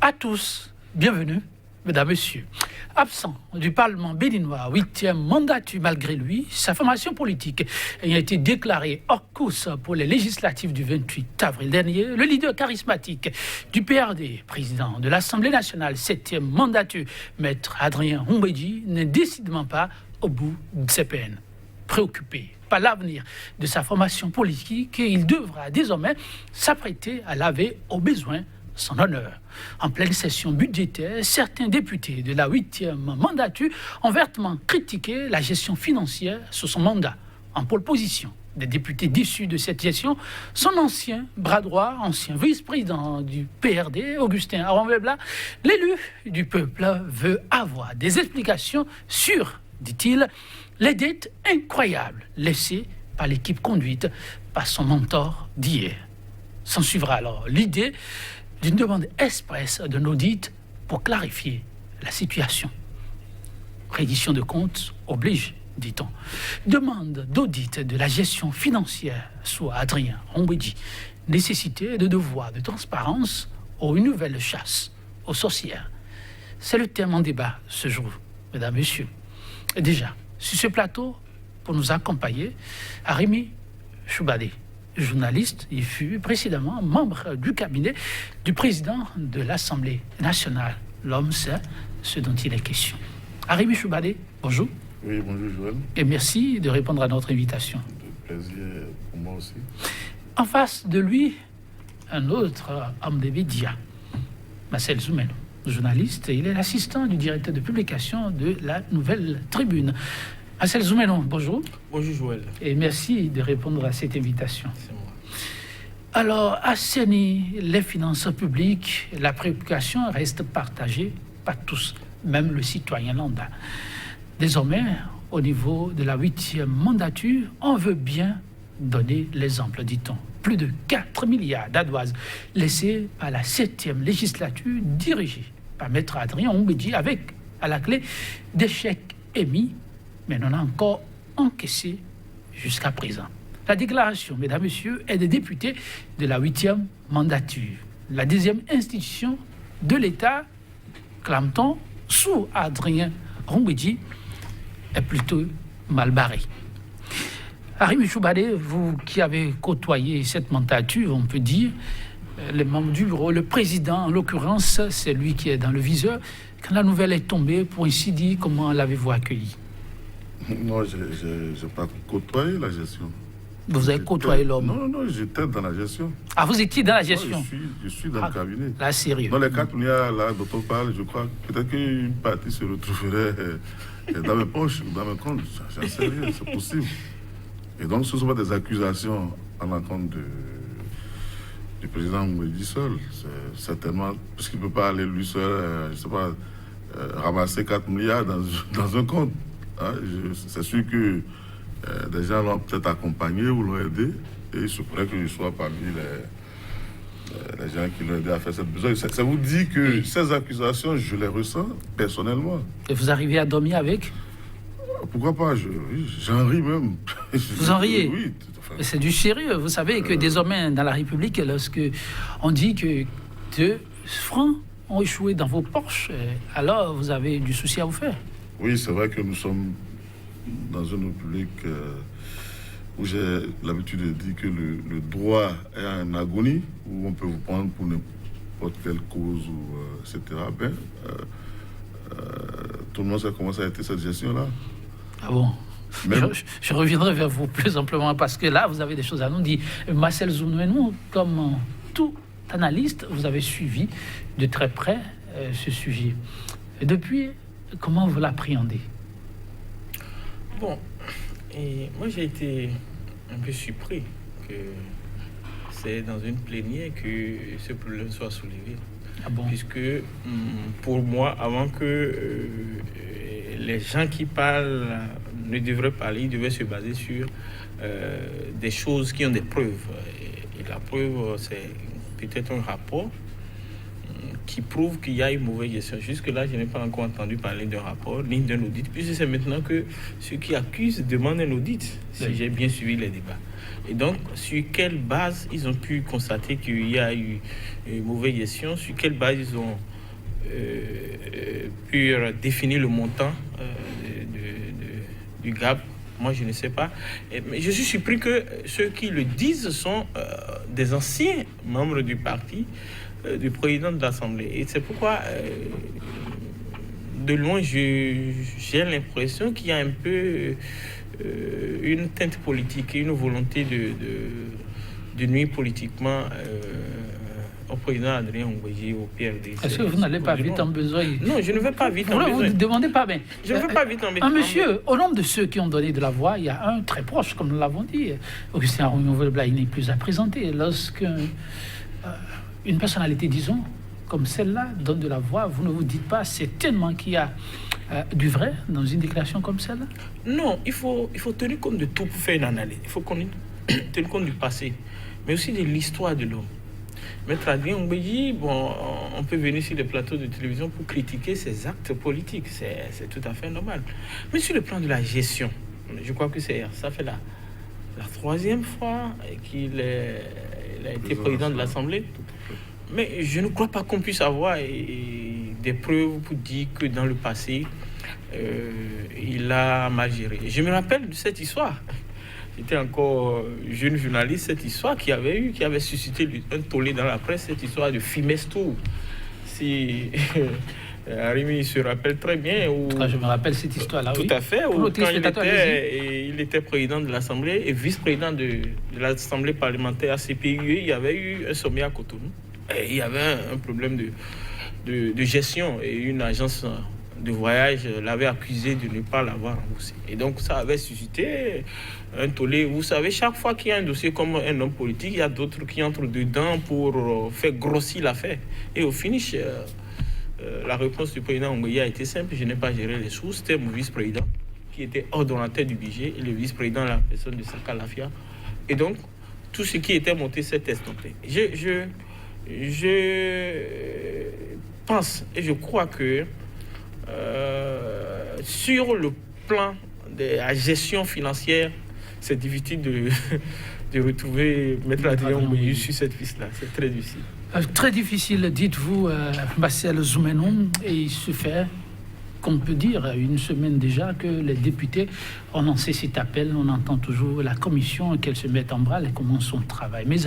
À tous, bienvenue, mesdames, messieurs. Absent du Parlement béninois, 8e mandature malgré lui, sa formation politique ayant été déclarée hors course pour les législatives du 28 avril dernier, le leader charismatique du PRD, président de l'Assemblée nationale, 7e mandature, maître Adrien Humbedji, n'est décidément pas au bout de ses peines. Préoccupé par l'avenir de sa formation politique, il devra désormais s'apprêter à laver au besoin son honneur. En pleine session budgétaire, certains députés de la 8e mandature ont vertement critiqué la gestion financière sous son mandat. En pole position des députés déçus de cette gestion, son ancien bras droit, ancien vice-président du PRD, Augustin Aron-Webla, l'élu du peuple, veut avoir des explications sur, dit-il, les dettes incroyables laissées par l'équipe conduite par son mentor d'hier. S'en suivra alors l'idée d'une demande expresse d'un audit pour clarifier la situation. Reddition de comptes oblige, dit-on. Demande d'audit de la gestion financière sous Adrien Humbedji. Nécessité de devoir de transparence ou une nouvelle chasse aux sorcières. C'est le thème en débat ce jour, mesdames, messieurs. Et déjà, sur ce plateau, pour nous accompagner, Arimi Choubadé, journaliste, il fut précédemment membre du cabinet du président de l'Assemblée nationale. L'homme sait ce dont il est question. Arimi Choubadé, bonjour. Oui, bonjour Joël. Et merci de répondre à notre invitation. De plaisir pour moi aussi. En face de lui, un autre homme des médias, Marcel Zoumeno, journaliste, il est l'assistant du directeur de publication de la Nouvelle Tribune. Marcel Zoumeno, bonjour. Bonjour Joël. Et merci de répondre à cette invitation. C'est moi. Alors, assainir les finances publiques, la préoccupation reste partagée par tous, même le citoyen lambda. Désormais, au niveau de la 8e mandature, on veut bien donner l'exemple, dit-on. Plus de 4 milliards d'ardoises laissées par la 7e législature dirigée par maître Adrien Humbedji, avec à la clé des chèques émis, mais non encore encaissés jusqu'à présent. La déclaration, mesdames, messieurs, est des députés de la 8e mandature. La deuxième institution de l'État, clame-t-on, sous Adrien Humbedji, est plutôt mal barrée. Arimi Choubadé, vous qui avez côtoyé cette mandature, on peut dire, les membres du bureau, le président, en l'occurrence, c'est lui qui est dans le viseur. Quand la nouvelle est tombée, pour ainsi dire, comment l'avez-vous accueilli? Non, je n'ai pas côtoyé la gestion. Vous avez côtoyé l'homme? Non, j'étais dans la gestion. Ah, vous étiez dans la gestion? Non, je suis dans le cabinet. Là, sérieux. Dans les 4 milliards là, dont on parle, je crois peut-être qu'une partie se retrouverait dans mes poches ou dans mes comptes. J'en sais rien, c'est possible. Et donc, ce ne sont pas des accusations à l'encontre du président Humbedji seul. C'est certainement, parce qu'il ne peut pas aller lui seul, je ne sais pas, ramasser 4 milliards dans un compte. Hein, c'est sûr que des gens l'ont peut-être accompagné ou l'ont aidé, et il se pourrait que je sois parmi les gens qui l'ont aidé à faire cette besogne. Ça vous dit que oui. Ces accusations, je les ressens personnellement. Et vous arrivez à dormir avec? Pourquoi pas? J'en ris même. Vous en riez? Oui. C'est du sérieux. Vous savez que désormais, dans la République, lorsque on dit que 2 francs ont échoué dans vos poches, alors vous avez du souci à vous faire. Oui, c'est vrai que nous sommes dans une république où j'ai l'habitude de dire que le droit est en agonie, où on peut vous prendre pour n'importe quelle cause, etc. Tout le monde sait comment ça a été cette gestion-là. Ah bon? Je reviendrai vers vous plus amplement parce que là, vous avez des choses à nous dire. Marcel Zoumeno, comme tout analyste, vous avez suivi de très près ce sujet. Et depuis, comment vous l'appréhendez? Bon, et moi j'ai été un peu surpris que c'est dans une plénière que ce problème soit soulevé. Ah bon? Puisque pour moi, avant que les gens qui parlent ne devraient parler, ils devaient se baser sur des choses qui ont des preuves. Et la preuve, c'est peut-être un rapport qui prouve qu'il y a une mauvaise gestion. Jusque-là, je n'ai pas encore entendu parler d'un rapport, ni d'un audit, puisque c'est maintenant que ceux qui accusent demandent un audit, si j'ai bien suivi les débats. Et donc, sur quelle base ils ont pu constater qu'il y a eu une mauvaise gestion, sur quelle base ils ont pour définir le montant du gap. Moi, je ne sais pas. Mais je suis surpris que ceux qui le disent sont des anciens membres du parti, du président de l'Assemblée. Et c'est pourquoi, de loin, j'ai l'impression qu'il y a un peu une teinte politique et une volonté de nuire politiquement au président Adrien Ngouéji, au PRDC. Est-ce que vous n'allez pas vite en besoin? Non, je ne vais pas vite en besoin. Vous ne demandez pas, mais... Je ne veux pas vite en besoin. Un monsieur, au nombre de ceux qui ont donné de la voix, il y a un très proche, comme nous l'avons dit. Augustin Aroumou-Velbla, il n'est plus à présenter. Lorsque une personnalité, disons, comme celle-là, donne de la voix, vous ne vous dites pas certainement qu'il y a du vrai dans une déclaration comme celle-là? Non, il faut tenir compte de tout pour faire une analyse. Il faut tenir compte du passé, mais aussi de l'histoire de l'homme. Maître Adrien Ngouéji, bon, on peut venir sur les plateaux de télévision pour critiquer ses actes politiques, c'est tout à fait normal. Mais sur le plan de la gestion, je crois que ça fait la troisième fois qu'il a été président de l'Assemblée. Mais je ne crois pas qu'on puisse avoir des preuves pour dire que dans le passé, il a mal géré. Je me rappelle de cette histoire. J'étais encore jeune journaliste, cette histoire qui avait suscité un tollé dans la presse, cette histoire de Fimesto. Si Arimi se rappelle très bien. Je me rappelle cette histoire-là, tout à fait. Où, quand il était président de l'Assemblée et vice-président de l'Assemblée parlementaire ACPUE, il y avait eu un sommet à Cotonou. Et il y avait un problème de gestion et une agence de voyage l'avait accusé de ne pas l'avoir remboursé. Et donc ça avait suscité un tollé. Vous savez, chaque fois qu'il y a un dossier comme un homme politique, il y a d'autres qui entrent dedans pour faire grossir l'affaire. Et au finish, la réponse du président Ngouéji a été simple: je n'ai pas géré les sous. C'était mon vice-président qui était ordonnateur du budget et le vice-président, la personne de Saka Lafia. Et donc, tout ce qui était monté s'est estompé. Je pense et je crois que sur le plan de la gestion financière, c'est difficile de retrouver Maître Adrien Ngouéji sur cette piste-là. C'est très difficile. Très difficile, dites-vous, Marcel Zoumenon, et il se fait, qu'on peut dire, une semaine déjà que les députés ont lancé cet appel. On entend toujours la commission qu'elle se mette en branle et commence son travail. Mais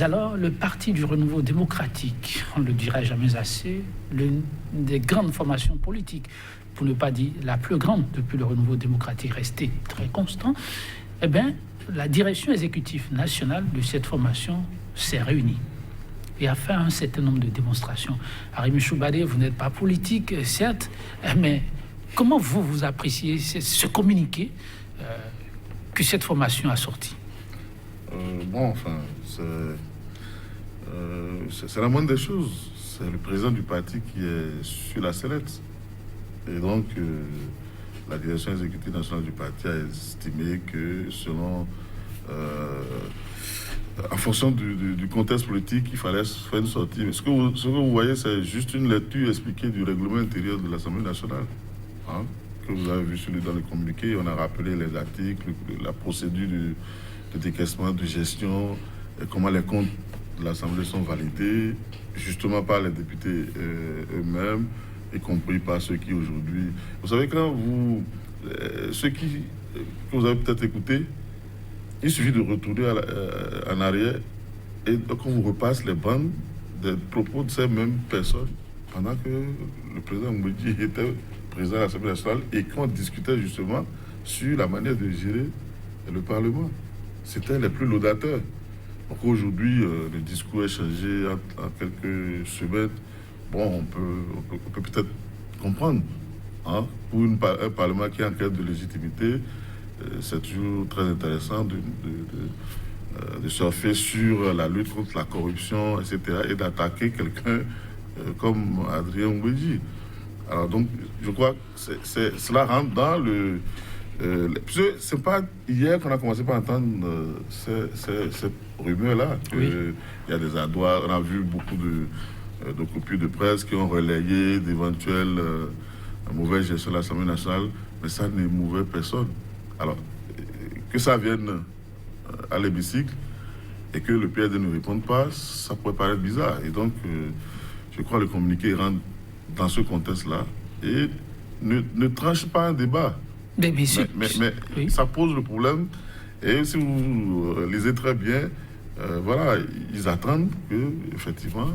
alors, le Parti du Renouveau démocratique, on ne le dira jamais assez, l'une des grandes formations politiques, pour ne pas dire la plus grande depuis le Renouveau démocratique, resté très constant, eh bien, la direction exécutive nationale de cette formation s'est réunie et a fait un certain nombre de démonstrations. Arimi Choubadé, vous n'êtes pas politique, certes, mais comment vous appréciez ce communiqué que cette formation a sorti? C'est la moindre des choses. C'est le président du parti qui est sur la sellette. Et donc, la direction exécutive nationale du parti a estimé que selon... en fonction du contexte politique, il fallait faire une sortie. Mais ce que vous voyez, c'est juste une lecture expliquée du règlement intérieur de l'Assemblée nationale, que vous avez vu dans le communiqué. On a rappelé les articles, la procédure de décaissement, de gestion, et comment les comptes de l'Assemblée sont validés, justement par les députés eux-mêmes, y compris par ceux qui aujourd'hui... Vous savez, quand ceux que vous avez peut-être écouté, il suffit de retourner en arrière et qu'on vous repasse les bandes des propos de ces mêmes personnes pendant que le président Ngouéji était président de l'Assemblée nationale et qu'on discutait justement sur la manière de gérer le Parlement. C'était les plus laudateurs. Donc aujourd'hui, le discours est changé en quelques semaines. Bon, on peut peut-être comprendre. Pour un Parlement qui est en quête de légitimité, c'est toujours très intéressant de surfer sur la lutte contre la corruption, etc., et d'attaquer quelqu'un comme Adrien Ngouéji. Alors donc, je crois que cela rentre dans le... c'est pas hier qu'on a commencé par entendre cette rumeur-là, qu'il y a des adois. On a vu beaucoup de copies de presse qui ont relayé d'éventuelles mauvaises gestions de l'Assemblée nationale, mais ça n'émouvait personne. Alors, que ça vienne à l'hémicycle et que le PRD ne réponde pas, ça pourrait paraître bizarre. Et donc, je crois que le communiqué rentre dans le sens de ce que le président Ngouéji a dit. Et que le président Ngouéji, il y a des adois. On a vu beaucoup de copies de presse qui ont relayé d'éventuelles mauvaises gestions de l'Assemblée nationale, mais ça n'émouvait personne. Alors, que ça vienne à l'hémicycle et que le PRD ne réponde pas, ça pourrait paraître bizarre. Et donc, je crois dans ce contexte-là et ne tranche pas un débat. Mais Oui. Ça pose le problème. Et si vous lisez très bien, voilà, ils attendent que, effectivement,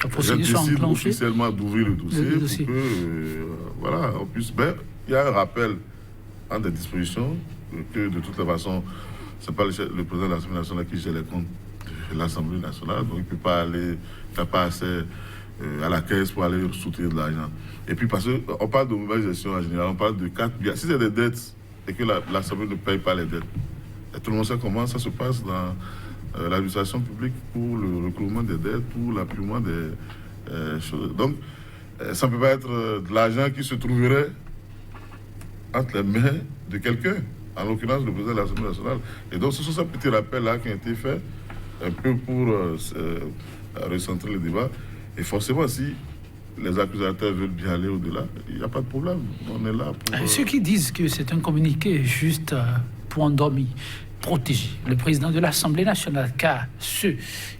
on décide officiellement d'ouvrir le dossier. Pour que, voilà, on puisse. Il y a un rappel en des dispositions que, de toute façon, ce n'est pas le président de l'Assemblée nationale qui gère les comptes de l'Assemblée nationale, donc il ne peut pas aller, il n'a pas assez à la caisse pour aller soutenir de l'argent. Et puis, parce qu'on parle de mauvaise gestion en général, on parle de 4 milliards. Si c'est des dettes et que l'Assemblée ne paye pas les dettes, et tout le monde sait comment ça se passe dans l'administration publique pour le recouvrement des dettes, pour l'appurement des choses. Donc, ça ne peut pas être de l'argent qui se trouverait entre les mains de quelqu'un, en l'occurrence le président de l'Assemblée nationale. Et donc, ce sont ces petits rappels-là qui ont été faits un peu pour recentrer le débat. Et forcément, si les accusateurs veulent bien aller au-delà, il n'y a pas de problème. On est là pour... Ceux qui disent que c'est un communiqué juste pour endormir, protéger le président de l'Assemblée nationale, car ceux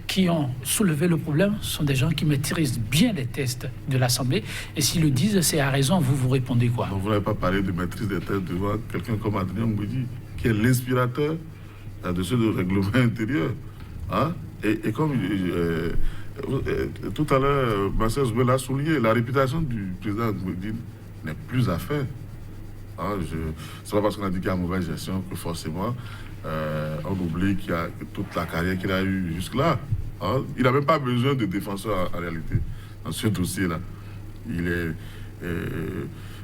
qui ont soulevé le problème sont des gens qui maîtrisent bien les textes de l'Assemblée. Et s'ils le disent, c'est à raison. Vous répondez quoi? Donc vous n'avez pas parlé de maîtrise des textes devant quelqu'un comme Adrien Mbouidi, qui est l'inspirateur de ce règlement intérieur. Hein? Et comme tout à l'heure, Marcel Zoubel l'a souligné, la réputation du président Mbouidi n'est plus à faire. Hein? C'est pas parce qu'on a dit qu'il y a mauvaise gestion que forcément on oublie qu'il y a toute la carrière qu'il a eue jusque-là. Hein? Il n'a même pas besoin de défenseur en réalité dans ce dossier-là. Et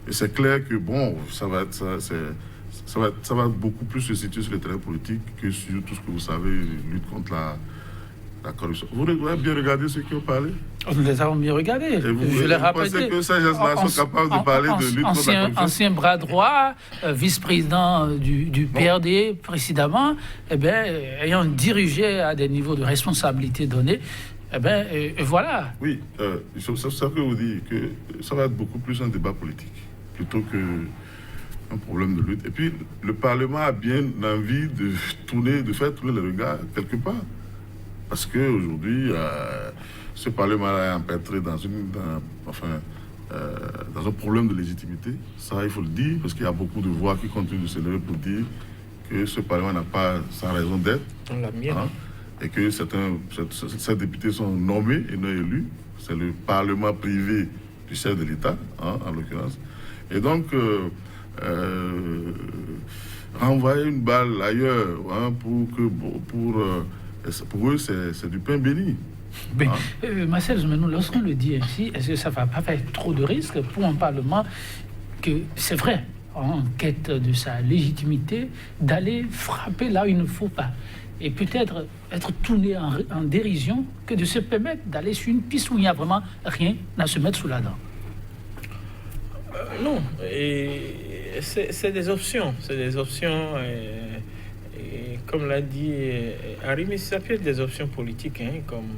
c'est clair que bon, ça va beaucoup plus se situer sur le terrain politique que sur tout ce que vous savez, lutte contre la corruption. Vous avez bien regardé ceux qui ont parlé? Nous les avons bien regardés. Je les rappelle. Vous pensez que ces gens-là sont capables de parler de lutte contre la corruption? Ancien bras droit, vice-président du PRD précédemment, ayant dirigé à des niveaux de responsabilité donnés, voilà. Oui, c'est ça que vous dites, que ça va être beaucoup plus un débat politique, plutôt qu'un problème de lutte. Et puis, le Parlement a bien envie de faire tourner le regard quelque part. Parce qu'aujourd'hui, ce Parlement est empêtré dans un problème de légitimité. Ça, il faut le dire, parce qu'il y a beaucoup de voix qui continuent de s'élever pour dire que ce Parlement n'a pas sa raison d'être. Hein, et que ces députés sont nommés et non élus. C'est le Parlement privé du chef de l'État, hein, en l'occurrence. Et donc, renvoyer une balle ailleurs, hein, pour eux, c'est du pain béni. Marcel Zoumenou, lorsqu'on le dit ainsi, est-ce que ça ne va pas faire trop de risques pour un Parlement que, c'est vrai, en quête de sa légitimité, d'aller frapper là où il ne faut pas, et peut-être être tourné en dérision, que de se permettre d'aller sur une piste où il n'y a vraiment rien à se mettre sous la dent? Non, c'est des options. C'est des options, comme l'a dit Harry, mais ça peut être des options politiques, hein, comme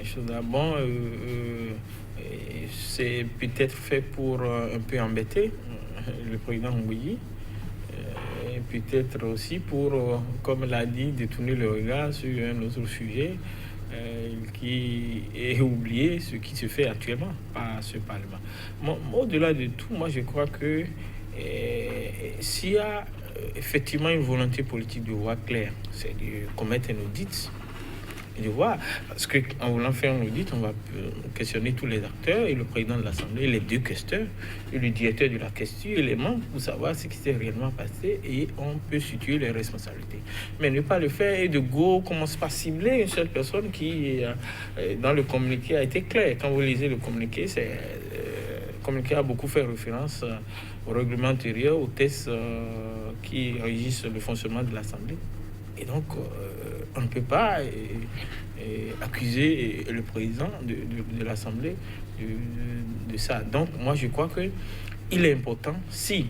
chose là. Bon, c'est peut-être fait pour un peu embêter le président Mbouidi. Peut-être aussi pour, comme l'a dit, détourner le regard sur un autre sujet qui est oublié, ce qui se fait actuellement par ce Parlement. Au-delà de tout, moi je crois que s'il y a effectivement une volonté politique de voir clair, c'est de commettre un audit et de voir, parce qu'en voulant faire un audit, on va questionner tous les acteurs et le président de l'Assemblée, les deux questeurs, et le directeur de la question et les membres pour savoir ce qui s'est réellement passé et on peut situer les responsabilités. Mais ne pas le faire et de go commence pas à cibler une seule personne qui, dans le communiqué, a été clair. Quand vous lisez le communiqué, le communiqué a beaucoup fait référence au règlement intérieur, aux tests qui régissent le fonctionnement de l'Assemblée. Et donc, on ne peut pas accuser le président de l'Assemblée de ça. Donc, moi, je crois qu'il est important, si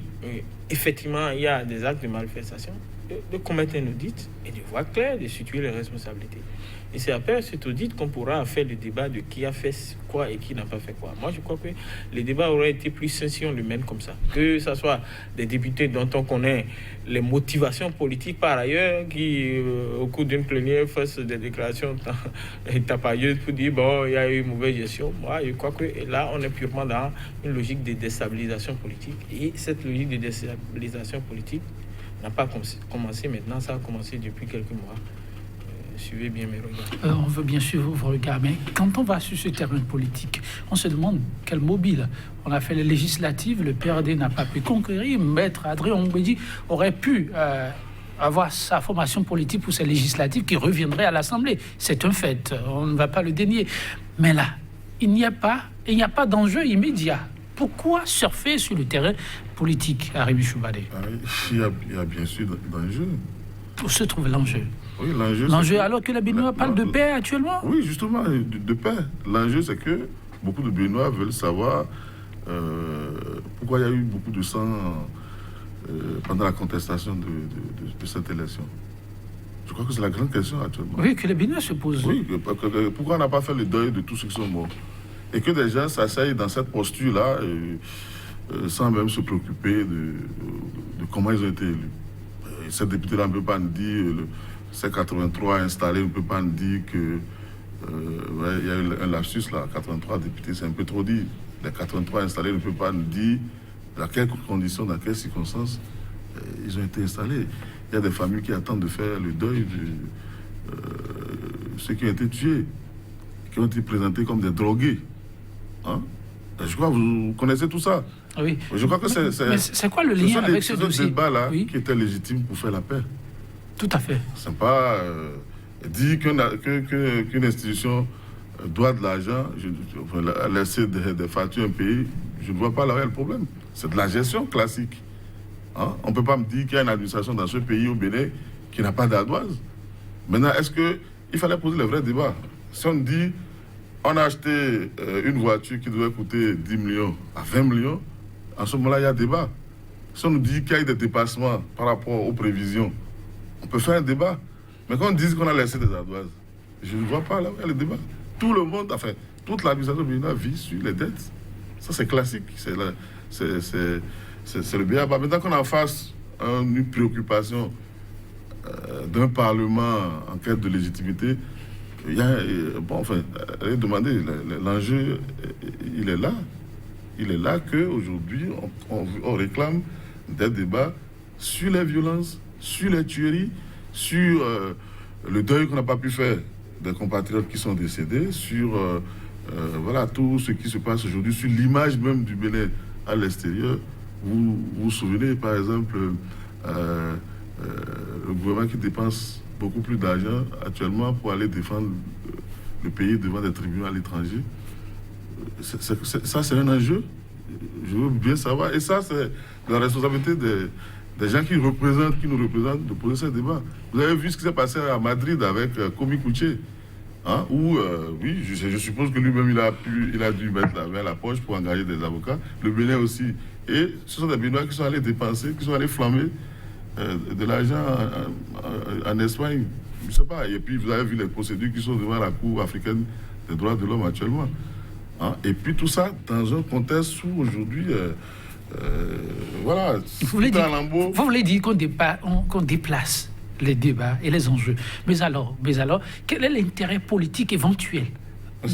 effectivement il y a des actes de manifestation, de commettre un audit et de voir clair, de situer les responsabilités. Et c'est après cet audit qu'on pourra faire le débat de qui a fait quoi et qui n'a pas fait quoi. Moi, je crois que les débats auraient été plus sains si on le mène comme ça. Que ce soit des députés dont on connaît les motivations politiques par ailleurs, qui, au cours d'une plénière, fassent des déclarations tapailleuses pour dire bon, il y a eu une mauvaise gestion. Moi, je crois que là, on est purement dans une logique de déstabilisation politique. Et cette logique de déstabilisation politique n'a pas commencé maintenant, ça a commencé depuis quelques mois. Suivez bien mes regards. On veut bien suivre vos regards, mais quand on va sur ce terrain politique, on se demande quel mobile. On a fait les législatives, le PRD n'a pas pu conquérir. Maître Adrien Ongwedi aurait pu avoir sa formation politique pour ces législatives qui reviendraient à l'Assemblée. C'est un fait, on ne va pas le dénier. Mais là, il n'y a pas d'enjeu immédiat. Pourquoi surfer sur le terrain politique, Rémi Choubadé? Il y a bien sûr d'enjeu. Où se trouve l'enjeu? Oui, l'enjeu alors que les Béninois parlent de paix actuellement? Oui, justement, de paix. L'enjeu, c'est que beaucoup de Béninois veulent savoir pourquoi il y a eu beaucoup de sang pendant la contestation de cette élection. Je crois que c'est la grande question actuellement. Oui, que les Béninois se posent. Oui, pourquoi on n'a pas fait le deuil de tous ceux qui sont morts? Et que des gens s'asseyent dans cette posture-là sans même se préoccuper de comment ils ont été élus. Cette députée-là ne peut pas nous dire, C83 installé ne peut pas nous dire que il y a eu un lapsus là, 83 députés, c'est un peu trop dit. Les 83 installés ne peuvent pas nous dire dans quelles conditions, dans quelles circonstances ils ont été installés. Il y a des familles qui attendent de faire le deuil de ceux qui ont été tués, qui ont été présentés comme des drogués. Hein? Je crois que vous connaissez tout ça. Oui. Je crois que c'est quoi le lien avec ce dossier? C'est ce débat-là qui était légitime pour faire la paix. Tout à fait. C'est pas dire qu'une institution doit de l'argent, laisser des factures à un pays, je ne vois pas là où est le problème. C'est de la gestion classique. Hein? On ne peut pas me dire qu'il y a une administration dans ce pays, au Bénin, qui n'a pas d'ardoise. Maintenant, est-ce qu'il fallait poser le vrai débat? Si on dit, on a acheté une voiture qui devait coûter 10 millions à 20 millions, en ce moment-là, il y a débat. Si on nous dit qu'il y a eu des dépassements par rapport aux prévisions, on peut faire un débat. Mais quand on dit qu'on a laissé des ardoises, je ne vois pas là où il y a le débat. Tout le monde, enfin, toute l'administration béninoise vit sur les dettes. Ça, c'est classique. C'est le bien. Maintenant qu'on est en face d'une préoccupation d'un Parlement en quête de légitimité, il y a, allez demander, l'enjeu, il est là. Il est là qu'aujourd'hui, on réclame des débats sur les violences, sur les tueries, sur le deuil qu'on n'a pas pu faire des compatriotes qui sont décédés, sur voilà, tout ce qui se passe aujourd'hui, sur l'image même du Bénin à l'extérieur. Vous vous souvenez, par exemple, le gouvernement qui dépense beaucoup plus d'argent actuellement pour aller défendre le pays devant des tribunaux à l'étranger. Ça, c'est un enjeu. Je veux bien savoir. Et ça, c'est la responsabilité des gens qui nous représentent de poser ce débat. Vous avez vu ce qui s'est passé à Madrid avec Komi Kouché, hein, où, oui, je suppose que lui-même, il a dû mettre la main à la poche pour engager des avocats. Le Bénin aussi. Et ce sont des Béninois qui sont allés dépenser, qui sont allés flammer de l'argent en Espagne. Je ne sais pas. Et puis, vous avez vu les procédures qui sont devant la Cour africaine des droits de l'homme actuellement. Hein? Et puis, tout ça dans un contexte où aujourd'hui, voilà, vous voulez dire qu'on déplace les débats et les enjeux. Mais alors, quel est l'intérêt politique éventuel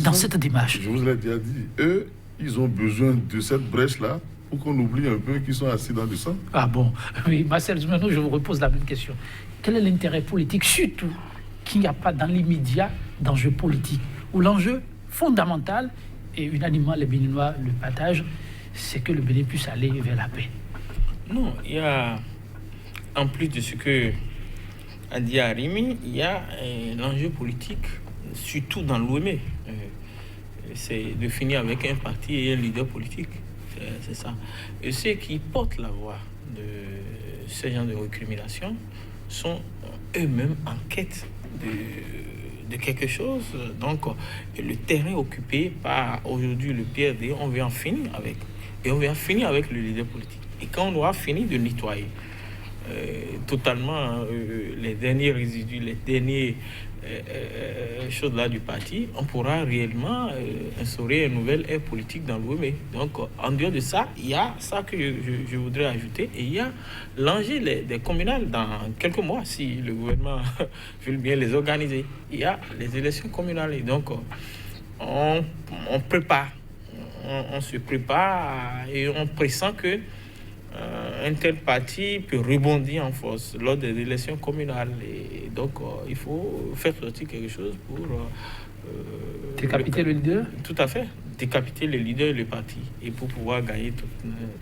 dans cette démarche? Je vous l'ai déjà dit. Eux, ils ont besoin de cette brèche-là pour qu'on oublie un peu qu'ils sont assis dans du sang. Ah bon? Oui, Marcel Zumano, je vous repose la même question. Quel est l'intérêt politique, surtout qu'il n'y a pas dans l'immédiat d'enjeu politique, où l'enjeu fondamental, et unanimement les Béninois le partagent, c'est que le Bénin puisse aller vers la paix? Non, il y a, en plus de ce que a dit Rémi, il y a l'enjeu politique, surtout dans l'OME. C'est de finir avec un parti et un leader politique. C'est ça. Et ceux qui portent la voix de ce genre de récrimination sont eux-mêmes en quête de quelque chose. Donc, le terrain occupé par aujourd'hui le PRD, on veut en finir avec. Et on veut en finir avec le leader politique. Et quand on aura fini de nettoyer totalement les derniers résidus, les dernières choses là du parti, on pourra réellement instaurer une nouvelle ère politique dans l'OME. Donc, en dehors de ça, il y a ça que je voudrais ajouter, et il y a l'enjeu des communales dans quelques mois, si le gouvernement veut bien les organiser. Il y a les élections communales, et donc on prépare, on se prépare, et on pressent que un tel parti peut rebondir en force lors des élections communales. Et donc, il faut faire sortir quelque chose pour... décapiter le leader. Tout à fait. Décapiter le leader et le parti. Et pour pouvoir gagner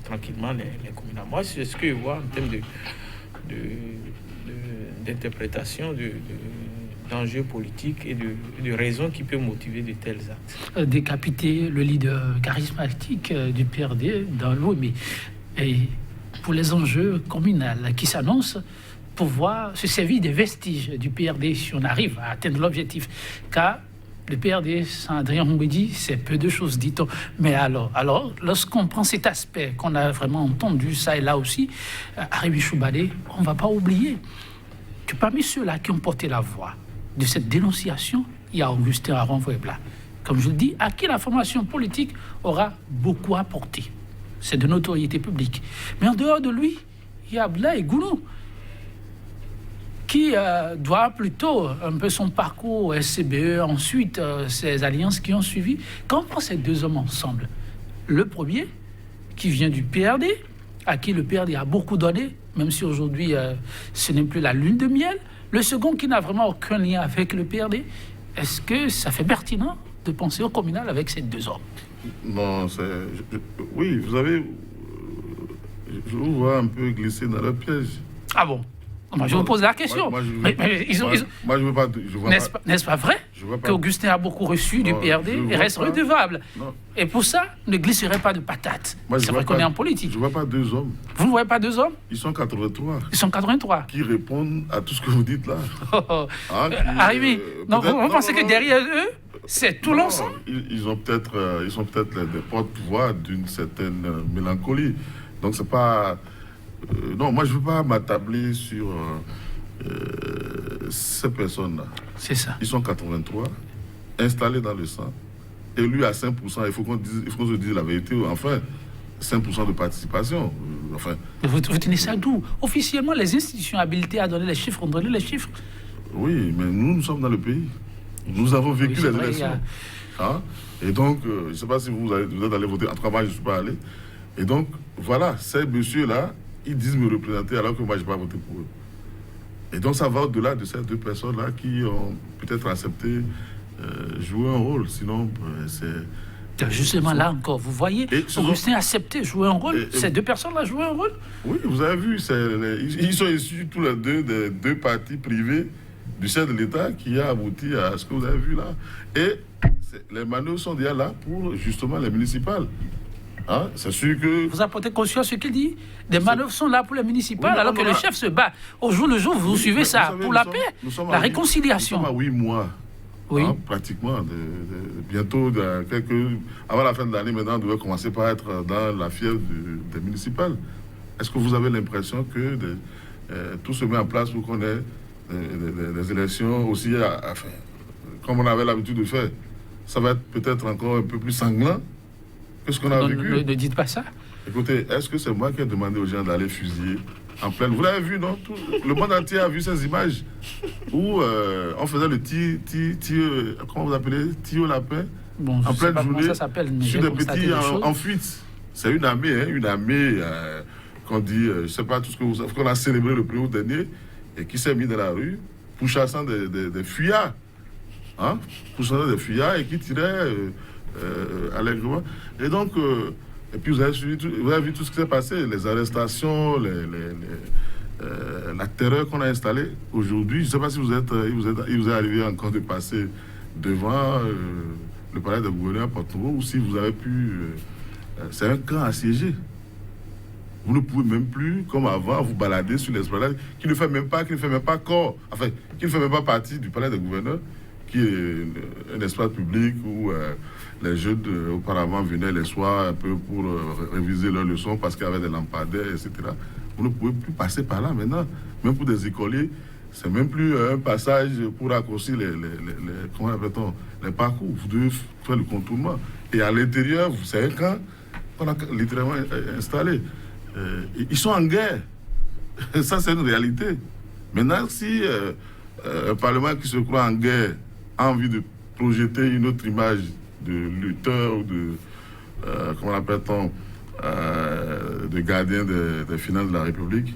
tranquillement les communales. Moi, c'est ce que je vois en termes d'interprétation d'enjeux politiques et de raisons qui peuvent motiver de tels actes. Décapiter le leader charismatique du PRD dans l'OME. Et pour les enjeux communaux qui s'annoncent, pouvoir se servir des vestiges du PRD si on arrive à atteindre l'objectif. Car le PRD, sans Adrien Mbedi, c'est peu de choses, dit-on. Mais alors lorsqu'on prend cet aspect qu'on a vraiment entendu, ça et là aussi, Arabi Choubadé, on ne va pas oublier que parmi ceux-là qui ont porté la voix de cette dénonciation, il y a Augustin Aron-Vuebla. Comme je le dis, à qui la formation politique aura beaucoup apporté. C'est de notoriété publique. Mais en dehors de lui, il y a Abdoulaye Gounou, qui doit plutôt un peu son parcours au SCBE, ensuite ses alliances qui ont suivi. Quand on prend ces deux hommes ensemble, le premier, qui vient du PRD, à qui le PRD a beaucoup donné, même si aujourd'hui ce n'est plus la lune de miel, le second qui n'a vraiment aucun lien avec le PRD, est-ce que ça fait pertinent de penser au communal avec ces deux hommes? Non, oui, vous avez... Je vous vois un peu glisser dans le piège. Ah bon? Moi, je vous pose la question. Moi, je veux pas... N'est-ce pas vrai qu'Augustin a beaucoup reçu du PRD et reste redevable? Et pour ça, ne glisserait pas de patates. C'est vrai qu'on est en politique. Je ne vois pas deux hommes. Vous ne voyez pas deux hommes? Ils sont 83. Ils sont 83. Qui répondent à tout ce que vous dites là. Arrivé. Vous pensez que derrière eux, c'est tout l'ensemble? Ils sont peut-être des porte-voix d'une certaine mélancolie. Donc c'est pas... non, moi je ne veux pas m'attabler sur ces personnes-là. C'est ça. Ils sont 83, installés dans le sang, élus à 5%. Il faut qu'on se dise la vérité. Enfin, 5% de participation. Enfin. Vous tenez ça d'où? Officiellement, les institutions habilitées à donner les chiffres ont donné les chiffres. Oui, mais nous sommes dans le pays. Nous avons vécu les élections. Et donc, je ne sais pas si vous êtes allé voter. En tout cas, moi, je ne suis pas allé. Et donc, voilà, ces messieurs-là, ils disent me représenter alors que moi, je n'ai pas voté pour eux. Et donc, ça va au-delà de ces deux personnes-là qui ont peut-être accepté jouer un rôle. Sinon, c'est... Justement, là encore, vous voyez, Augustin a accepté jouer un rôle. Ces deux personnes-là jouent un rôle? Oui, vous avez vu, ils sont issus tous les deux des deux partis privés du chef de l'État qui a abouti à ce que vous avez vu là. Et les manœuvres sont déjà là pour justement les municipales. C'est sûr que... Vous apportez conscience à ce qu'il dit? Des manœuvres sont là pour les municipales, alors que le chef se bat. Au jour le jour, vous suivez ça pour la paix, la réconciliation. Nous sommes à 8 mois, pratiquement. Bientôt, avant la fin de l'année, maintenant, on devrait commencer par être dans la fièvre des municipales. Est-ce que vous avez l'impression que tout se met en place pour qu'on ait des élections aussi, comme on avait l'habitude de faire? Ça va être peut-être encore un peu plus sanglant que ce qu'on a vécu. Ne dites pas ça. Écoutez, est-ce que c'est moi qui ai demandé aux gens d'aller fusiller en pleine... Vous l'avez vu, non? Le monde entier a vu ces images où on faisait le tir, comment vous appelez? Tir au lapin, en pleine journée, sur des petits en fuite. C'est une armée qu'on dit, je ne sais pas tout ce que vous savez, qu'on a célébré le 1er août dernier et qui s'est mis dans la rue pour chasser des fuyards. Poussant des fuyards et qui tiraient allègrement. Et donc, et puis vous avez vu tout ce qui s'est passé, les arrestations, la terreur qu'on a installée. Aujourd'hui, je ne sais pas si il vous est arrivé encore de passer devant le palais de gouverneur à Porto-Novo ou si vous avez pu... c'est un camp assiégé. Vous ne pouvez même plus, comme avant, vous balader sur l'esplanade qui ne fait même pas corps, enfin, qui ne fait même pas partie du palais de gouverneur, qui est un espace public où les jeunes auparavant venaient les soirs un peu pour réviser leurs leçons parce qu'il y avait des lampadaires, etc. Vous ne pouvez plus passer par là maintenant. Même pour des écoliers, c'est même plus un passage pour raccourcir comment appelle-t-on, les parcours. Vous devez faire le contournement. Et à l'intérieur, c'est un camp qu'on a littéralement installé. Ils sont en guerre. Ça, c'est une réalité. Maintenant, si un Parlement qui se croit en guerre a envie de projeter une autre image de lutteur ou de, comment l'appelle-t-on, de gardien des finances de la République,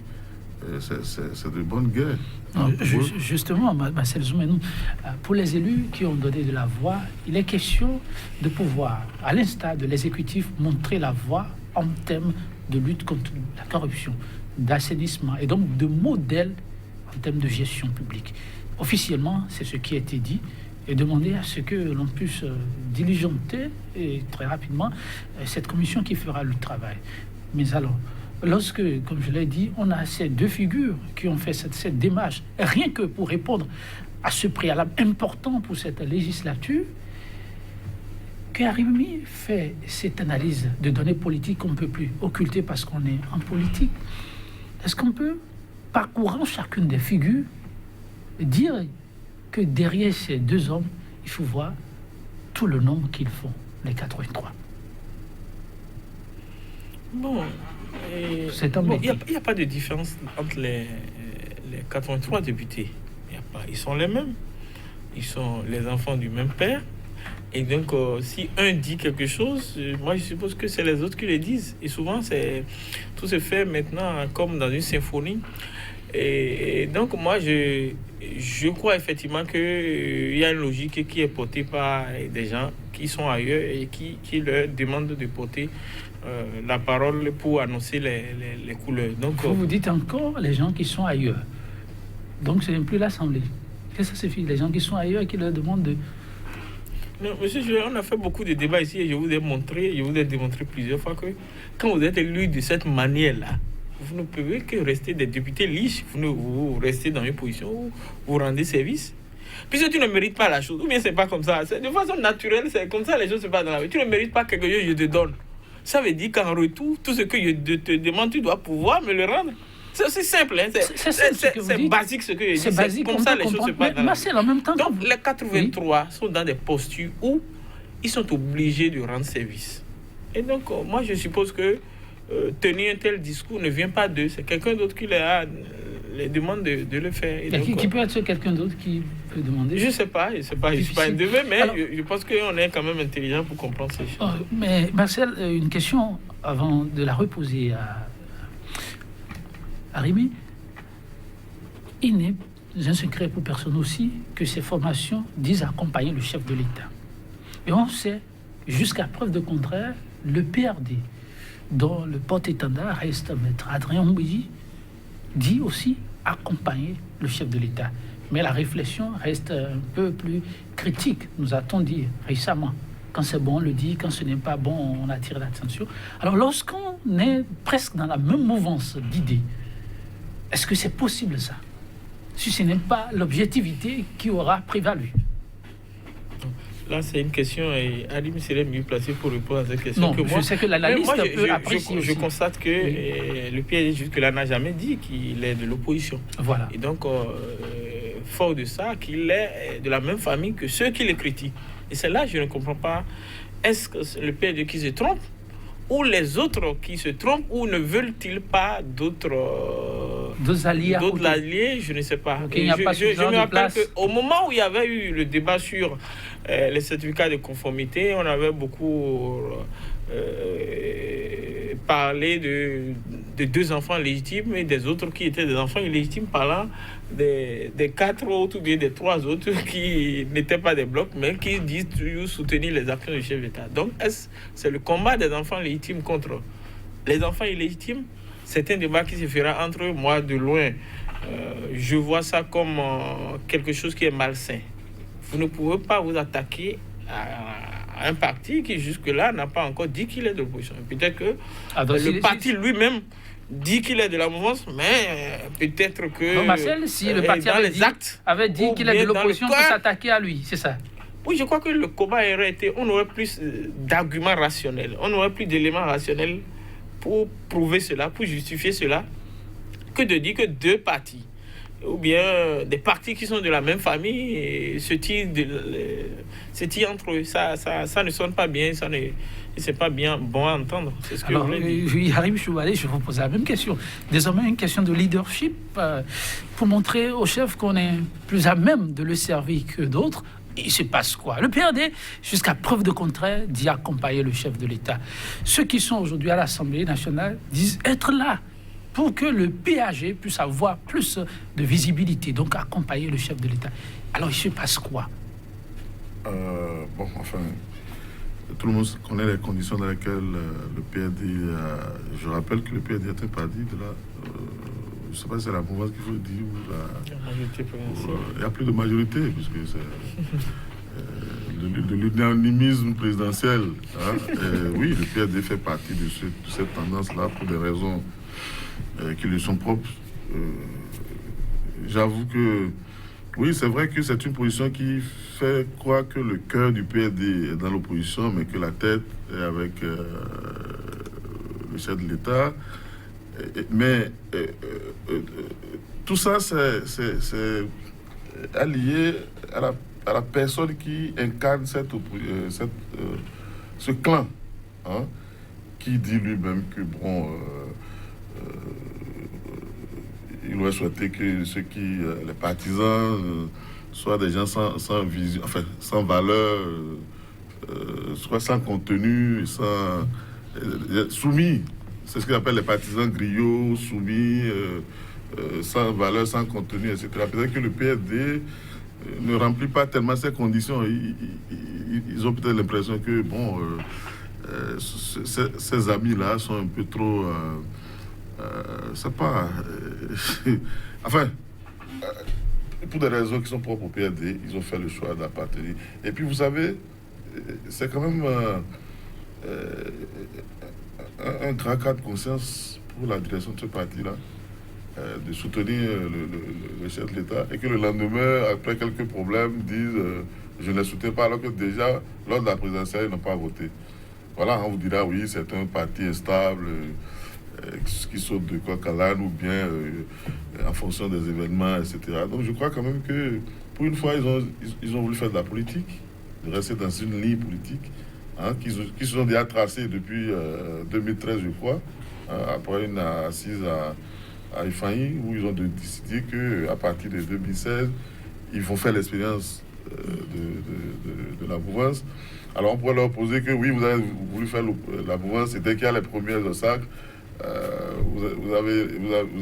c'est de bonne guerre. Non, justement, Marcel Zoumenou, pour les élus qui ont donné de la voix, il est question de pouvoir, à l'instar de l'exécutif, montrer la voie en termes de lutte contre la corruption, d'assainissement et donc de modèle en termes de gestion publique. Officiellement, c'est ce qui a été dit et demander à ce que l'on puisse diligenter et très rapidement cette commission qui fera le travail. Mais alors, lorsque, comme je l'ai dit, on a ces deux figures qui ont fait cette démarche, rien que pour répondre à ce préalable important pour cette législature, qu'Arimi fait cette analyse de données politiques qu'on ne peut plus occulter parce qu'on est en politique, est-ce qu'on peut, parcourant chacune des figures, dire que derrière ces deux hommes, il faut voir tout le nombre qu'ils font, les 83? Bon, il n'y a pas de différence entre les 83 députés. Ils sont les mêmes. Ils sont les enfants du même père. Et donc, si un dit quelque chose, moi je suppose que c'est les autres qui le disent. Et souvent, tout se fait maintenant comme dans une symphonie. Et donc, moi, je crois effectivement qu'il y a une logique qui est portée par des gens qui sont ailleurs et qui leur demandent de porter la parole pour annoncer les couleurs. Donc, vous dites encore les gens qui sont ailleurs. Donc, ce n'est plus l'Assemblée. Qu'est-ce que ça signifie? Les gens qui sont ailleurs et qui leur demandent de... Non, monsieur, on a fait beaucoup de débats ici et je vous ai démontré plusieurs fois que quand vous êtes élu de cette manière-là, vous ne pouvez que rester des députés liches. Vous restez dans une position où vous rendez service. Puisque tu ne mérites pas la chose, ou bien c'est pas comme ça. C'est de façon naturelle, c'est comme ça les choses se passent dans la vie. Tu ne mérites pas quelque chose, je te donne. Ça veut dire qu'en retour, tout ce que je te demande, tu dois pouvoir me le rendre. C'est aussi simple, hein. C'est basique ce que je dis. C'est basique, comme ça les choses se passent dans la vie. En même temps, donc les 83 sont dans des postures où ils sont obligés de rendre service. Et donc, moi je suppose que tenir un tel discours ne vient pas d'eux, c'est quelqu'un d'autre qui les demande de le faire. Et donc, qui peut être quelqu'un d'autre qui peut demander? Je ne sais pas, je ne suis pas un devin, mais alors, je pense qu'on est quand même intelligent pour comprendre ces choses. Mais Marcel, une question avant de la reposer à Arimi. Il n'est un secret pour personne aussi que ces formations disent accompagner le chef de l'État. Et on sait, jusqu'à preuve de contraire, le PRD, dont le porte-étendard reste maître Adrien Mbouji, dit aussi accompagner le chef de l'État. Mais la réflexion reste un peu plus critique, nous a-t-on dit récemment. Quand c'est bon, on le dit. Quand ce n'est pas bon, on attire l'attention. Alors, lorsqu'on est presque dans la même mouvance d'idées, est-ce que c'est possible, ça? Si ce n'est pas l'objectivité qui aura prévalu. Là, c'est une question et Alim serait mieux placé pour répondre à cette question non, que moi. Je sais que l'analyste peut apprécier je constate que le PRD jusque-là n'a jamais dit qu'il est de l'opposition. Voilà. Et donc, fort de ça, qu'il est de la même famille que ceux qui le critiquent. Et c'est là que je ne comprends pas. Est-ce que c'est le PRD qui se trompe ou les autres qui se trompent ou ne veulent-ils pas d'autres alliés, je ne sais pas. Okay, je me rappelle qu'au moment où il y avait eu le débat sur les certificats de conformité, on avait beaucoup parlé de deux enfants légitimes et des autres qui étaient des enfants illégitimes, parlant des quatre autres ou bien des trois autres qui n'étaient pas des blocs, mais qui disent toujours soutenir les actions du chef d'État. Donc, c'est le combat des enfants légitimes contre les enfants illégitimes? C'est un débat qui se fera entre eux. Moi, de loin, je vois ça comme quelque chose qui est malsain. Vous ne pouvez pas vous attaquer à un parti qui, jusque-là, n'a pas encore dit qu'il est de l'opposition. Peut-être que le parti lui-même dit qu'il est de la mouvance, mais peut-être que... Donc, Marcel, si le parti avait dit qu'il est de l'opposition, on peut s'attaquer à lui, c'est ça? Oui, je crois que le combat aurait été... On aurait plus d'arguments rationnels, on aurait plus d'éléments rationnels pour prouver cela, pour justifier cela. que de dire que deux partis, ou bien des partis qui sont de la même famille, et se tirent entre eux. Ça ne sonne pas bien, c'est pas bien bon à entendre. C'est ce que Alors, je voulais dire. Harim Choubalé, je vous pose la même question. Désormais, une question de leadership pour montrer au chef qu'on est plus à même de le servir que d'autres. Il se passe quoi? Le PRD, jusqu'à preuve de contraire, dit accompagner le chef de l'État. Ceux qui sont aujourd'hui à l'Assemblée nationale disent être là pour que le PAG puisse avoir plus de visibilité, donc accompagner le chef de l'État. Alors, il se passe quoi? Tout le monde connaît les conditions dans lesquelles le PRD... je rappelle que le PRD est un parti de la... je ne sais pas si c'est la mouvance qu'il faut dire ou La majorité présidentielle. il n'y a plus de majorité, puisque c'est de l'unanimisme présidentiel. Hein. Oui, le PRD fait partie de cette tendance-là pour des raisons qui lui sont propres. J'avoue que, oui, c'est vrai que c'est une position qui fait croire que le cœur du PRD est dans l'opposition, mais que la tête est avec le chef de l'État. Mais tout ça, c'est allié à la personne qui incarne ce clan, hein, qui dit lui-même que, bon, il aurait souhaité que les partisans soient des gens sans vision, enfin, sans valeur, soit sans contenu, soumis. C'est ce qu'on appelle les partisans griots, soumis, sans valeur, sans contenu, etc. Peut-être que le PRD ne remplit pas tellement ces conditions. Ils ont peut-être l'impression que, bon, ces amis-là sont un peu trop... c'est pas... enfin, pour des raisons qui sont propres au PRD, ils ont fait le choix d'appartenir. Et puis, vous savez, c'est quand même... un grand cas de conscience pour la direction de ce parti-là, de soutenir le chef de l'État, et que le lendemain, après quelques problèmes, disent je ne les soutiens pas, alors que déjà, lors de la présidentielle, ils n'ont pas voté. Voilà, on vous dira, oui, c'est un parti instable, qui saute de coq à l'âne, ou bien en fonction des événements, etc. Donc je crois quand même que, pour une fois, ils ont voulu faire de la politique, de rester dans une ligne politique, hein, qui se sont déjà tracés depuis 2013, je crois, après une assise à Ifaï, où ils ont décidé qu'à partir de 2016, ils vont faire l'expérience de la mouvance. Alors on pourrait leur poser que oui, vous avez voulu faire la mouvance, et dès qu'il y a les premiers obstacles, vous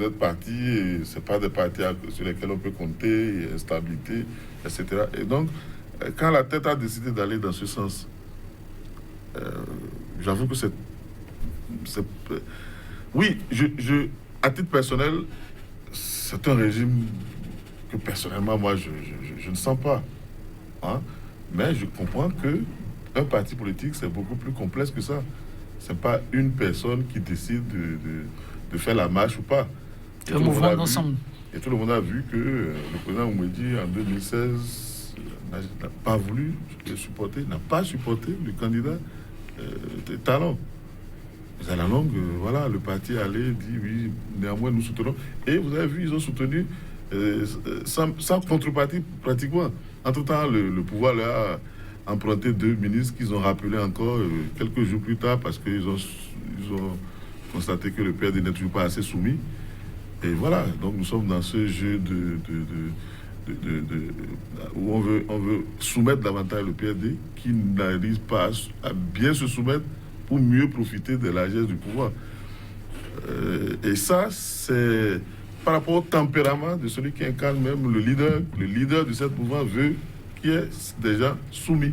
êtes parti, et ce n'est pas des partis sur lesquels on peut compter, instabilité, etc. Et donc, quand la tête a décidé d'aller dans ce sens, j'avoue que c'est oui, à titre personnel, c'est un régime que personnellement, moi, je ne sens pas. Hein? Mais je comprends que un parti politique, c'est beaucoup plus complexe que ça. C'est pas une personne qui décide de faire la marche ou pas. C'est un mouvement d'ensemble. Et tout le monde a vu que le président Oumédi, en 2016, n'a pas voulu le supporter, n'a pas supporté le candidat de Talon. À la longue, voilà, le parti allait dire oui, néanmoins nous soutenons. Et vous avez vu, ils ont soutenu sans contrepartie pratiquement. Entre-temps, le pouvoir leur a emprunté 2 ministres qu'ils ont rappelés encore quelques jours plus tard parce qu'ils ont constaté que le PRD n'est toujours pas assez soumis. Et voilà, donc nous sommes dans ce jeu où on veut soumettre davantage le PRD qui n'arrive pas à bien se soumettre pour mieux profiter de la largesse du pouvoir. Et ça, c'est par rapport au tempérament de celui qui incarne même le leader de cette mouvement veut qui est déjà soumis,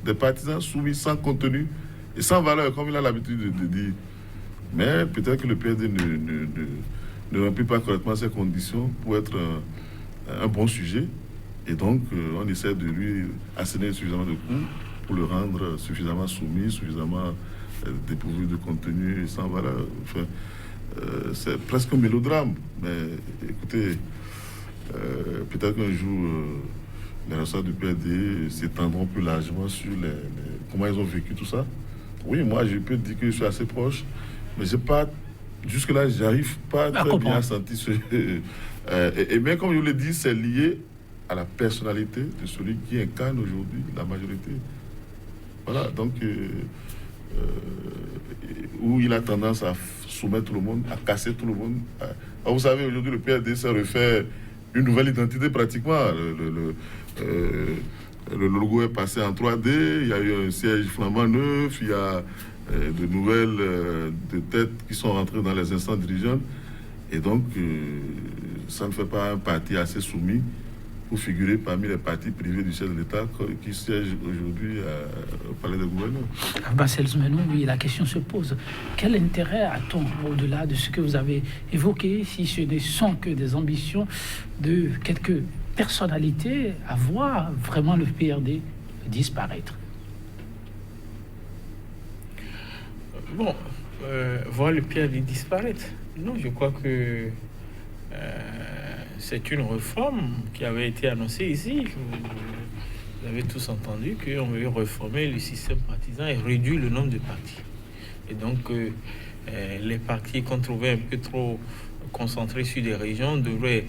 des partisans soumis sans contenu et sans valeur, comme il a l'habitude de dire. Mais peut-être que le PRD ne remplit pas correctement ces conditions pour être un bon sujet. Et donc, on essaie de lui asséner suffisamment de coups pour le rendre suffisamment soumis, suffisamment dépourvu de contenu et sans valeur. Enfin, c'est presque un mélodrame. Mais écoutez, peut-être qu'un jour, les ressorts du PRD s'étendront plus largement sur comment ils ont vécu tout ça. Oui, moi, je peux dire que je suis assez proche, mais je n'ai pas Jusque-là, j'arrive pas très bien à sentir ce... et bien, comme je vous l'ai dit, c'est lié à la personnalité de celui qui incarne aujourd'hui la majorité. Voilà, donc... où il a tendance à soumettre tout le monde, à casser tout le monde. Vous savez, aujourd'hui, le PRD s'est refait une nouvelle identité pratiquement. Le logo est passé en 3D, il y a eu un siège flambant neuf, il y a de nouvelles de têtes qui sont rentrées dans les instances dirigeantes. Et donc, ça ne fait pas un parti assez soumis pour figurer parmi les partis privés du chef de l'État qui siègent aujourd'hui au palais de gouverneur. Bassel Zoumenou, oui, la question se pose. Quel intérêt a-t-on, au-delà de ce que vous avez évoqué, si ce ne sont que des ambitions de quelques personnalités, à voir vraiment le PRD disparaître? Bon, voir le PRD disparaître, non, je crois que c'est une réforme qui avait été annoncée ici. Vous avez tous entendu qu'on veut réformer le système partisan et réduire le nombre de partis. Et donc, les partis qu'on trouvait un peu trop concentrés sur des régions devraient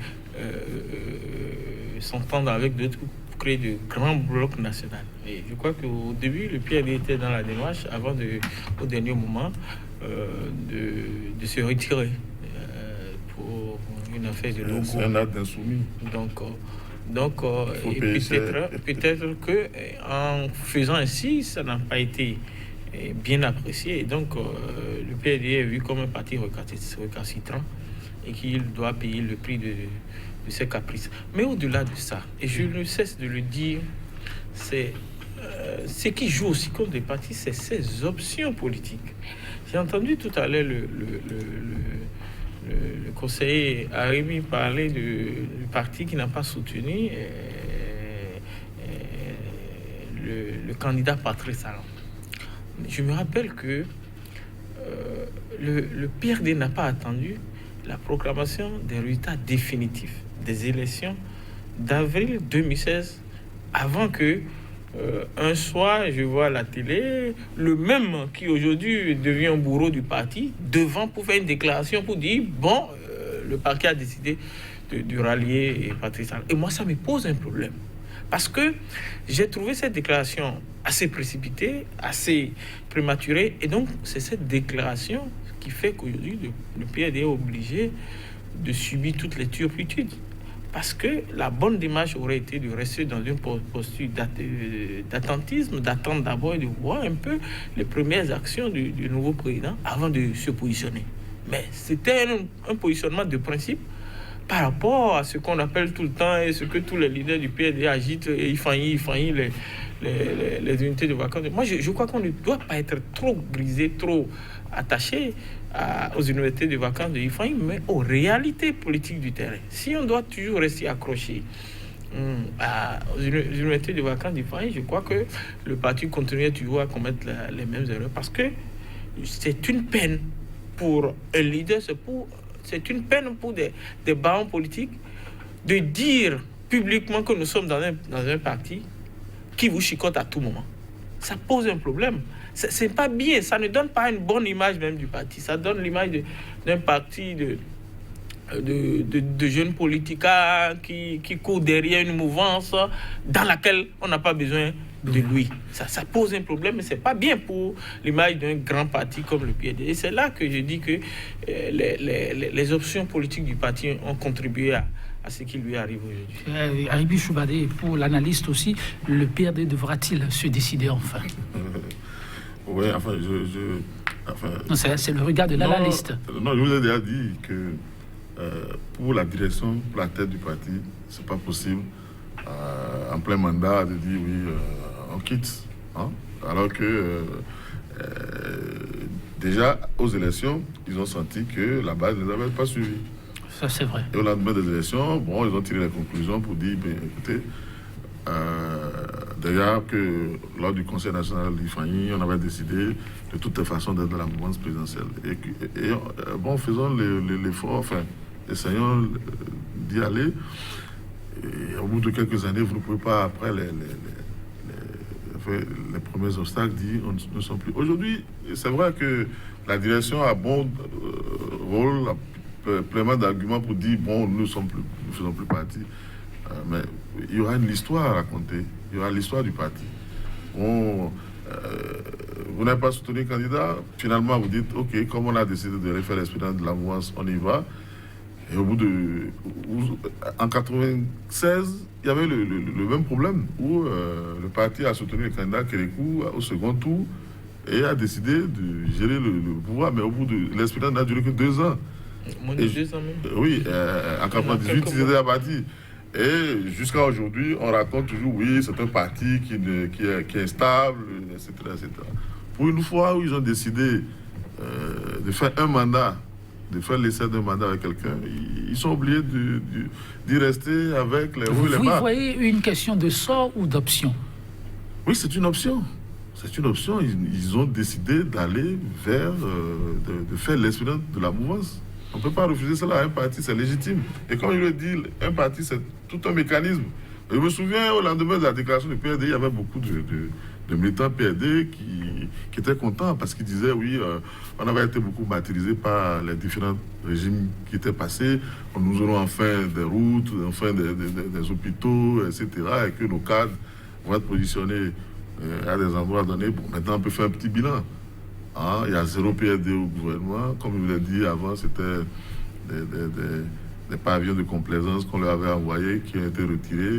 s'entendre avec d'autres pour créer de grands blocs nationaux. Et je crois qu'au début, le PRD était dans la démarche, avant au dernier moment, de se retirer pour une affaire de logo. C'est un acte d'insoumis. Donc peut-être que en faisant ainsi, ça n'a pas été bien apprécié. Et donc, le PRD est vu comme un parti récalcitrant et qu'il doit payer le prix de ses caprices. Mais au-delà de ça, et je ne cesse de le dire, c'est ce qui joue aussi comme des partis, c'est ces options politiques. J'ai entendu tout à l'heure le conseiller Arimi parler du parti qui n'a pas soutenu le candidat Patrice Talon. Je me rappelle que le PRD n'a pas attendu la proclamation des résultats définitifs des élections d'avril 2016 avant que un soir, je vois à la télé, le même qui aujourd'hui devient un bourreau du parti, devant pour faire une déclaration pour dire, bon, le parti a décidé de rallier Patrice Talon. Et moi, ça me pose un problème. Parce que j'ai trouvé cette déclaration assez précipitée, assez prématurée. Et donc, c'est cette déclaration qui fait qu'aujourd'hui, le PRD est obligé de subir toutes les turpitudes. Parce que la bonne démarche aurait été de rester dans une posture d'attentisme, d'attendre d'abord et de voir un peu les premières actions du nouveau président avant de se positionner. Mais c'était un positionnement de principe par rapport à ce qu'on appelle tout le temps et ce que tous les leaders du PRD agitent et ils faillissent les unités de vacances. Moi, je crois qu'on ne doit pas être trop grisé, trop attaché aux universités de vacances de Ifeanyi, mais aux réalités politiques du terrain. Si on doit toujours rester accroché aux universités de vacances d'Ifeanyi, je crois que le parti continue toujours à commettre les mêmes erreurs parce que c'est une peine pour un leader, c'est une peine pour des barons politiques de dire publiquement que nous sommes dans un parti qui vous chicote à tout moment. Ça pose un problème. C'est pas bien, ça ne donne pas une bonne image même du parti. Ça donne l'image d'un parti de jeunes politiques qui courent derrière une mouvance dans laquelle on n'a pas besoin de lui. Ça pose un problème, mais c'est pas bien pour l'image d'un grand parti comme le PRD. Et c'est là que je dis que les options politiques du parti ont contribué à ce qui lui arrive aujourd'hui. Aribi Choubadé, pour l'analyste aussi, le PRD devra-t-il se décider enfin? Oui, enfin, non, c'est le regard de l'analyste. Non, je vous ai déjà dit que pour la direction, pour la tête du parti, c'est pas possible en plein mandat de dire oui, on quitte. Hein? Alors que déjà aux élections, ils ont senti que la base ne les avait pas suivis. Ça, c'est vrai. Et au lendemain des élections, bon, ils ont tiré les conclusions pour dire, ben, écoutez, d'ailleurs que lors du Conseil national d'Ifeanyi, on avait décidé de toutes les façons d'être dans la mouvance présidentielle. Et bon, faisons l'effort, enfin, essayons d'y aller. Et au bout de quelques années, vous ne pouvez pas, après les premiers obstacles, dire on ne sont plus. Aujourd'hui, c'est vrai que la direction a bon rôle pleinement d'arguments pour dire bon, nous ne faisons plus partie. Mais il y aura une histoire à raconter. Il y aura l'histoire du parti. Vous n'avez pas soutenu le candidat. Finalement, vous dites ok, comme on a décidé de refaire l'expérience de la mouvance, on y va. Et au bout de. En 96, il y avait le même problème où le parti a soutenu le candidat Kérékou au second tour et a décidé de gérer le pouvoir. Mais au bout de. L'expérience n'a duré que 2 ans. Moins de 2 ans même. Oui, en 98, ils étaient abattus. Et jusqu'à aujourd'hui, on raconte toujours oui, c'est un parti qui est stable, etc., etc. Pour une fois où ils ont décidé de faire un mandat, de faire l'essai d'un mandat avec quelqu'un, ils sont obligés d'y rester avec les hauts et les bas. Vous voyez une question de sort ou d'option? Oui, c'est une option. C'est une option. Ils ont décidé d'aller vers, de faire l'expérience de la mouvance. On ne peut pas refuser cela à un parti, c'est légitime. Et comme je le dis, un parti, c'est tout un mécanisme. Je me souviens, au lendemain de la déclaration du PRD, il y avait beaucoup de militants PRD qui étaient contents parce qu'ils disaient, oui, on avait été beaucoup martyrisés par les différents régimes qui étaient passés. Nous aurons enfin des routes, enfin des hôpitaux, etc. Et que nos cadres vont être positionnés à des endroits donnés. Bon, maintenant, on peut faire un petit bilan. Il y a 0 PRD au gouvernement. Comme je vous l'ai dit avant, c'était des pavillons de complaisance qu'on leur avait envoyés, qui ont été retirés.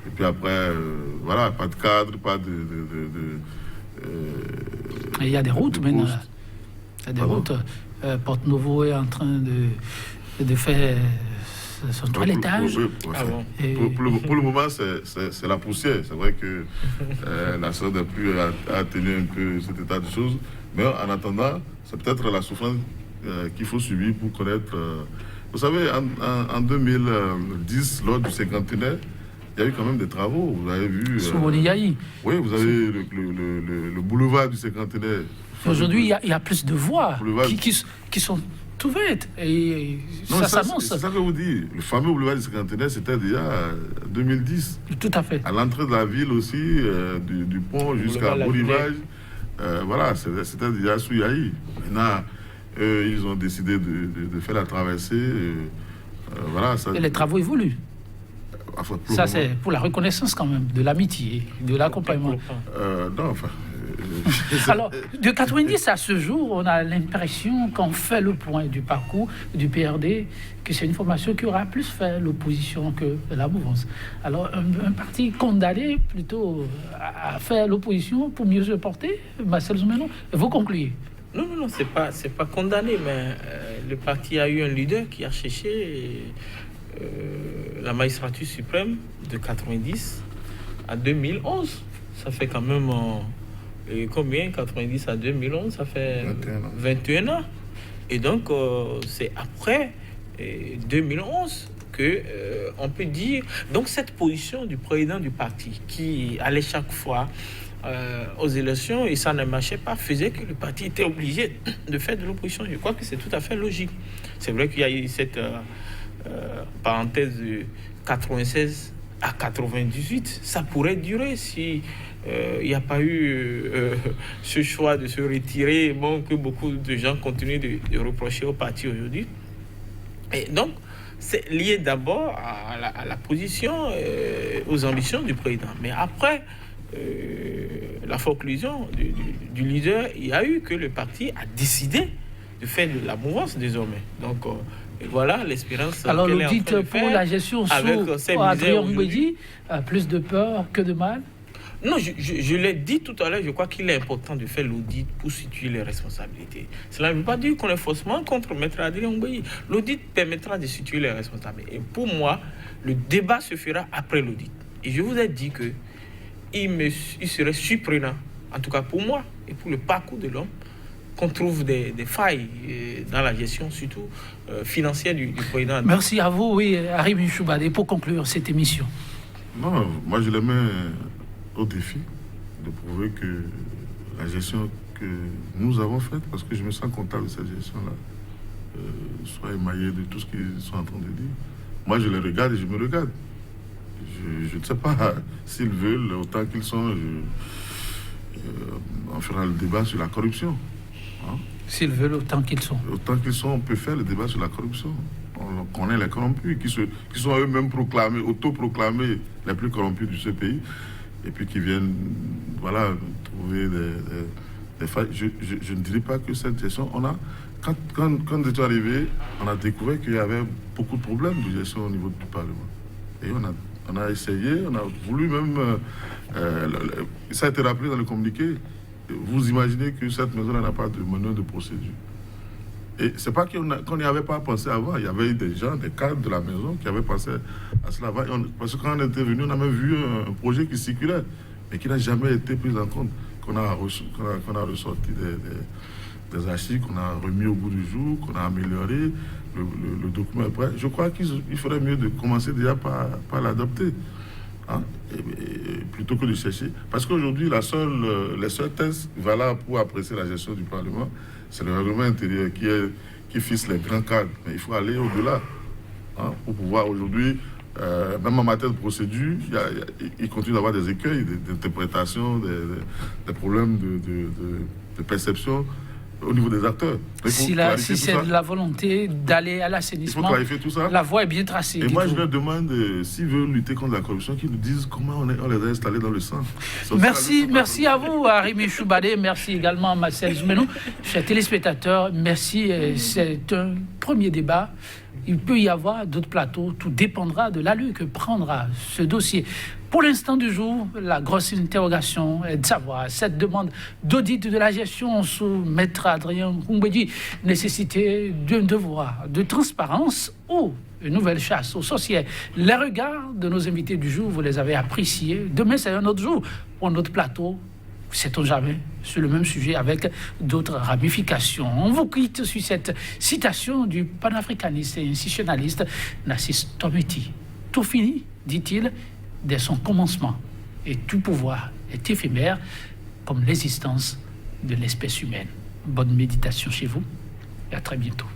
Et puis après, voilà, pas de cadre, pas il y a des routes maintenant. Il y a des routes. Porte Novo est en train de faire son toilettage. Pour le moment, c'est la poussière. C'est vrai que la sœur des pluies a tenu un peu cet état de choses. Mais en attendant, c'est peut-être la souffrance qu'il faut suivre pour connaître. Vous savez, en 2010, lors du cinquantenaire, il y a eu quand même des travaux. Vous avez vu. Oui, vous avez le boulevard du cinquantenaire. Aujourd'hui, il y a plus de voies qui sont ouvertes. Et ça s'annonce. C'est ça que je vous dis. Le fameux boulevard du cinquantenaire, c'était déjà 2010. Tout à fait. À l'entrée de la ville aussi, du pont jusqu'à Beau Rivage. Voilà, c'était déjà sous Yahi. Maintenant, ils ont décidé de faire la traversée. Voilà, et les travaux évoluent. Ça, c'est pour la reconnaissance quand même, de l'amitié, de l'accompagnement. Non, enfin... Alors, de 90 à ce jour, on a l'impression qu'on fait le point du parcours du PRD, que c'est une formation qui aura plus fait l'opposition que la mouvance. Alors, un parti condamné plutôt à faire l'opposition pour mieux se porter, Marcel Zoumenon, vous concluez? Non, c'est pas condamné, mais le parti a eu un leader qui a cherché la magistrature suprême de 90 à 2011. Ça fait quand même... combien 90 à 2011, ça fait 21 ans. Et donc, c'est après 2011 que on peut dire... Donc, cette position du président du parti qui allait chaque fois aux élections et ça ne marchait pas, faisait que le parti était obligé de faire de l'opposition. Je crois que c'est tout à fait logique. C'est vrai qu'il y a eu cette parenthèse de 96 à 98. Ça pourrait durer si... il n'y a pas eu ce choix de se retirer, bon, que beaucoup de gens continuent de reprocher au parti aujourd'hui. Et donc, c'est lié d'abord à la position, aux ambitions du président. Mais après la conclusion du leader, il y a eu que le parti a décidé de faire de la mouvance désormais. Donc, et voilà l'espérance. Alors, l'audit pour la gestion sous Adrien Mbedi a plus de peur que de mal? Non, je l'ai dit tout à l'heure, je crois qu'il est important de faire l'audit pour situer les responsabilités. Cela ne veut pas dire qu'on est forcément contre Maître Adrien Mbedi. L'audit permettra de situer les responsabilités. Et pour moi, le débat se fera après l'audit. Et je vous ai dit que il serait surprenant, en tout cas pour moi et pour le parcours de l'homme, qu'on trouve des failles dans la gestion, surtout financière du président. Merci à vous, oui, Harim Choubadé, pour conclure cette émission. Non, moi je le mets au défi de prouver que la gestion que nous avons faite, parce que je me sens comptable de cette gestion-là, soit émaillée de tout ce qu'ils sont en train de dire. Moi, je les regarde et je me regarde. Je ne sais pas s'ils veulent, autant qu'ils sont, on fera le débat sur la corruption. Hein? S'ils veulent autant qu'ils sont. Autant qu'ils sont, on peut faire le débat sur la corruption. On connaît les corrompus, qui sont eux-mêmes autoproclamés les plus corrompus de ce pays, et puis qui viennent trouver des failles. Je ne dirais pas que cette gestion, quand nous étions arrivés, on a découvert qu'il y avait beaucoup de problèmes de gestion au niveau du Parlement. Et on a essayé, on a voulu même... ça a été rappelé dans le communiqué. Vous imaginez que cette maison n'a pas de manuel de procédure. Et c'est pas qu'on n'y avait pas pensé avant. Il y avait des gens, des cadres de la maison qui avaient pensé à cela avant. Parce que quand on était venu, on avait vu un projet qui circulait, mais qui n'a jamais été pris en compte. Qu'on a ressorti des archives, qu'on a remis au bout du jour, qu'on a amélioré. Le document est prêt. Je crois qu'il faudrait mieux de commencer déjà par l'adopter. Hein, plutôt que de chercher. Parce qu'aujourd'hui, les seuls tests valables pour apprécier la gestion du Parlement, c'est le règlement intérieur qui fixe les grands cadres. Mais il faut aller au-delà. Hein, pour pouvoir aujourd'hui, même en matière de procédure, il continue d'avoir des écueils d'interprétation, des problèmes de perception au niveau des acteurs. Si c'est la volonté d'aller à l'assainissement, il faut clarifier tout ça. La voie est bien tracée. Et moi, je leur demande, s'ils veulent lutter contre la corruption, qu'ils nous disent comment on les a installés dans le sang. Merci à vous, Arimi Choubadé. Merci également à Marcel Zoumenou. Chers téléspectateurs, merci. C'est un premier débat. Il peut y avoir d'autres plateaux. Tout dépendra de l'allure que prendra ce dossier. Pour l'instant du jour, la grosse interrogation est de savoir cette demande d'audit de la gestion sous Maître Adrien Koumbedi, nécessité d'un devoir de transparence ou une nouvelle chasse aux sorcières. Les regards de nos invités du jour, vous les avez appréciés. Demain, c'est un autre jour pour un autre plateau. Sait-on jamais, sur le même sujet avec d'autres ramifications. On vous quitte sur cette citation du panafricaniste et institutionnaliste Nassis Tometi. Tout fini, dit-il, dès son commencement. Et tout pouvoir est éphémère comme l'existence de l'espèce humaine. Bonne méditation chez vous et à très bientôt.